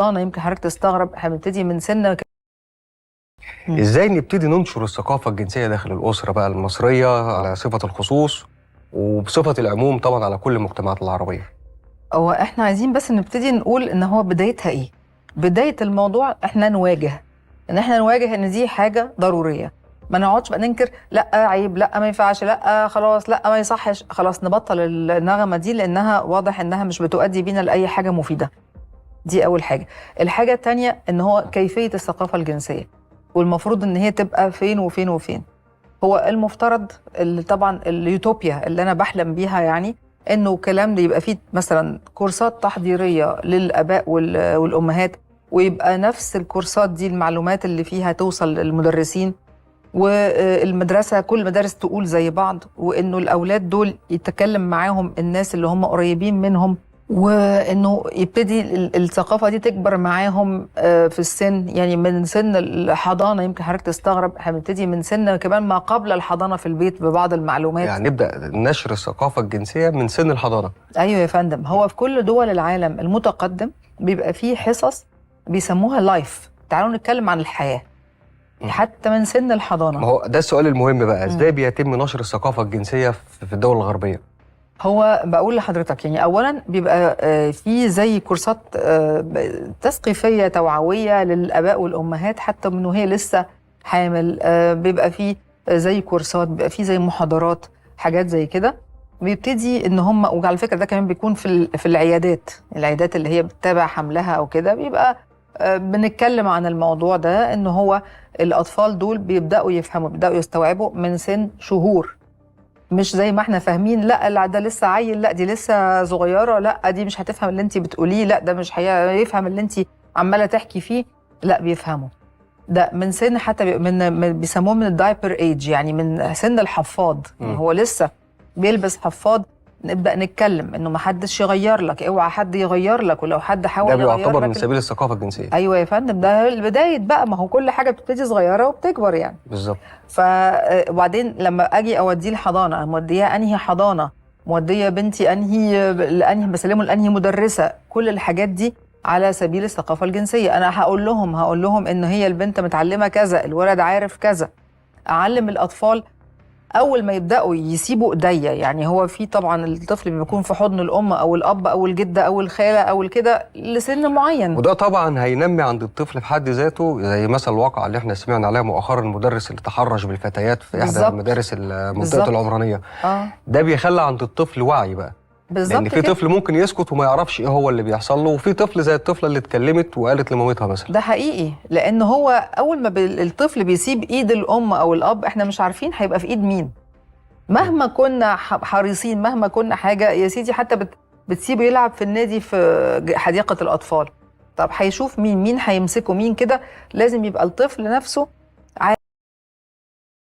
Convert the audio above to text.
يمكن حضرتك تستغرب احنا بنبتدي من سن ازاي نبتدي ننشر الثقافة الجنسية داخل الأسرة بقى المصرية على صفة الخصوص وبصفة العموم طبعا على كل المجتمعات العربية؟ هو احنا عايزين بس نبتدي نقول ان هو بدايتها ايه؟ بداية الموضوع احنا نواجه ان دي حاجة ضرورية. ما نقعدش بقى ننكر لا عيب، لا ما ينفعش، لا خلاص، لا ما يصحش، خلاص نبطل النغمة دي لانها واضح انها مش بتؤدي بينا لأي حاجة مفيدة. دي اول حاجة. الحاجة التانية ان هو كيفية الثقافة الجنسية، والمفروض ان هي تبقى فين وفين وفين. هو المفترض اللي طبعا اليوتوبيا اللي انا بحلم بيها، يعني انه كلام ده يبقى فيه مثلا كورسات تحضيريه للاباء والامهات، ويبقى نفس الكورسات دي المعلومات اللي فيها توصل للمدرسين، والمدرسه كل المدارس تقول زي بعض، وانه الاولاد دول يتكلم معاهم الناس اللي هم قريبين منهم، وانه يبتدي الثقافه دي تكبر معاهم في السن، يعني من سن الحضانه. يمكن حضرتك تستغرب احنا بنبتدي من سن كمان ما قبل الحضانه في البيت ببعض المعلومات. يعني نبدأ نشر الثقافة الجنسية من سن الحضانة. ايوه يا فندم، هو في كل دول العالم المتقدم بيبقى فيه حصص بيسموها لايف، تعالوا نتكلم عن الحياه حتى من سن الحضانه. ما هو ده السؤال المهم بقى، ازاي بيتم نشر الثقافة الجنسية في الدول الغربية؟ هو بقول لحضرتك يعني اولا بيبقى في زي كورسات تثقيفيه توعويه للاباء والامهات حتى من وهي لسه حامل، بيبقى في زي كورسات، بيبقى في زي محاضرات، حاجات زي كده. بيبتدي ان هم، وعلى فكره ده كمان بيكون في العيادات اللي هي بتتابع حملها او كده، بيبقى بنتكلم عن الموضوع ده، ان هو الاطفال دول بيبداوا يفهموا، بيبداوا يستوعبوا من سن شهور. مش زي ما احنا فاهمين، لا ده لسه عيل، لا دي لسه صغيره، لا دي مش هتفهم اللي انت بتقوليه، لا ده مش هيفهم اللي انت عماله تحكي فيه. لا بيفهموا ده من سن، حتى بيسموه من الدايبر ايج، يعني من سن الحفاض. يعني هو لسه بيلبس حفاض، نبدا نتكلم انه ما حدش يغير لك، اوعى حد يغير لك، ولو حد حاول ده يغير بيعتبر لك من سبيل الثقافة الجنسية. ايوه يا فندم، ده البدايه بقى، ما هو كل حاجه بتبتدي صغيره وبتكبر يعني. بالظبط. وبعدين لما اجي اوديه الحضانه، موديها انهي حضانه، موديه بنتي انهي بسلمه لانهي مدرسه، كل الحاجات دي على سبيل الثقافه الجنسيه. انا هقول لهم ان هي البنت متعلمه كذا، الولد عارف كذا. اعلم الاطفال اول ما يبداوا يسيبوا ايديا، يعني هو في طبعا الطفل بيكون في حضن الام او الاب او الجده او الخاله او كده لسن معين، وده طبعا هينمي عند الطفل في حد ذاته، زي مثل الواقع اللي احنا سمعنا عليها مؤخرا، المدرس اللي تحرش بالفتيات في احدى المدارس المنطقه العمرانيه. ده بيخلي عند الطفل وعي بقى، لان في طفل ممكن يسكت وما يعرفش ايه هو اللي بيحصل له، وفي طفل زي الطفله اللي اتكلمت وقالت لمامتها مثلا. ده حقيقي، لان هو اول ما الطفل بيسيب ايد الام او الاب، احنا مش عارفين هيبقى في ايد مين. مهما كنا حريصين، مهما كنا حاجه يا سيدي، حتى بتسيبه يلعب في النادي في حديقه الاطفال، طب هيشوف مين هيمسكه مين كده. لازم يبقى الطفل نفسه